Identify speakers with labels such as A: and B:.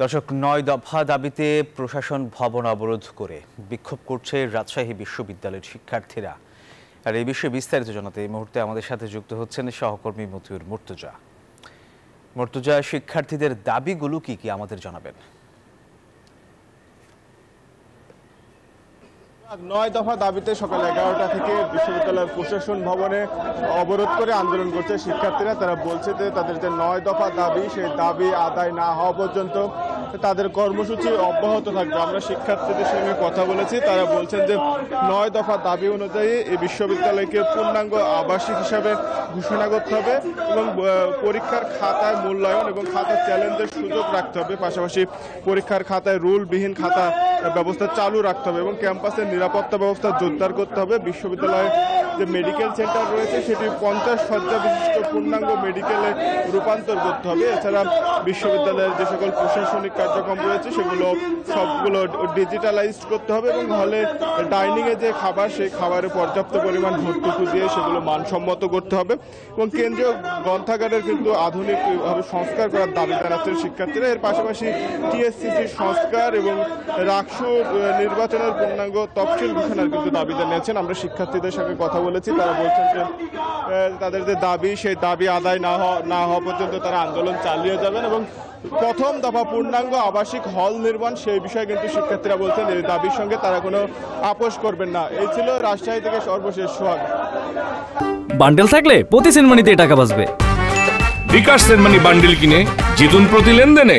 A: দর্শক, ৯ দফা দাবিতে প্রশাসন ভবন অবরোধ করে বিক্ষোভ করছে রাজশাহী বিশ্ববিদ্যালয়ের শিক্ষার্থীরা। আর এই বিষয়ে বিস্তারিত জানাতে এই মুহূর্তে আমাদের সাথে যুক্ত হচ্ছেন সহকর্মী মতিউর মুর্তজা। মুর্তজা, শিক্ষার্থীদের দাবিগুলো কি কি আমাদের জানাবেন?
B: ৯ দফা দাবিতে সকাল ১১টা থেকে বিশ্ববিদ্যালয়ের প্রশাসন ভবনে অবরোধ করে আন্দোলন করছে শিক্ষার্থীরা। তারা বলছে যে তাদের যে ৯ দফা দাবি, সেই দাবি আদায় না হওয়া পর্যন্ত তাদের কর্মসূচি অব্যাহত থাকবে। আমরা শিক্ষার্থীদের সঙ্গে কথা বলেছি, তারা বলছেন যে ৯ দফা দাবি অনুযায়ী এই বিশ্ববিদ্যালয়কে পূর্ণাঙ্গ আবাসিক হিসাবে ঘোষণা করতে হবে এবং পরীক্ষার খাতায় মূল্যায়ন এবং খাতা চ্যালেঞ্জের সুযোগ রাখতে হবে। পাশাপাশি পরীক্ষার খাতায় রুলবিহীন খাতা ব্যবস্থা চালু রাখতে হবে এবং ক্যাম্পাসের নিরাপত্তা ব্যবস্থা জোরদার করতে হবে। বিশ্ববিদ্যালয়ে যে মেডিকেল সেন্টার রয়েছে সেটি ৫০ শয্যা বিশিষ্ট পূর্ণাঙ্গ মেডিকেলে রূপান্তর করতে হবে। এছাড়া বিশ্ববিদ্যালয়ের যে সকল প্রশাসনিক কার্যক্রম রয়েছে সেগুলো সবগুলো ডিজিটালাইজড করতে হবে এবং হলে ডাইনিংয়ে যে খাবার, সেই খাবারে পর্যাপ্ত পরিমাণ ভর্তুকি দিয়ে সেগুলো মানসম্মত করতে হবে এবং কেন্দ্রীয় গ্রন্থাগারের কিন্তু আধুনিকভাবে সংস্কার করার দাবি জানাচ্ছেন শিক্ষার্থীরা। এর পাশাপাশি টিএসসিসির সংস্কার এবং রাকসু নির্বাচনের পূর্ণাঙ্গ তফসিল ঘোষণার কিন্তু দাবি জানিয়েছেন। আমরা শিক্ষার্থীদের সঙ্গে কথা বলেছি, তারা বলছেন যে তাদের যে দাবি, সেই দাবি আদায় না হওয়া পর্যন্ত তারা আন্দোলন চালিয়ে যাবেন এবং প্রথম দফা পূর্ণাঙ্গ আবাসিক হল নির্মাণ, সেই বিষয়ে কিন্তু শিক্ষার্থীরা বলছেন এই দাবির সঙ্গে তারা কোনো আপোষ করবেন না। এই ছিল রাজশাহী থেকে সর্বশেষ সোহাগ।
C: বান্ডেল থাকলে প্রতি সেনমানিতে টাকা বাঁচবে।
D: বিকাশ সেনমানি বান্ডেল কিনে জিতুন প্রতি লেনদেনে।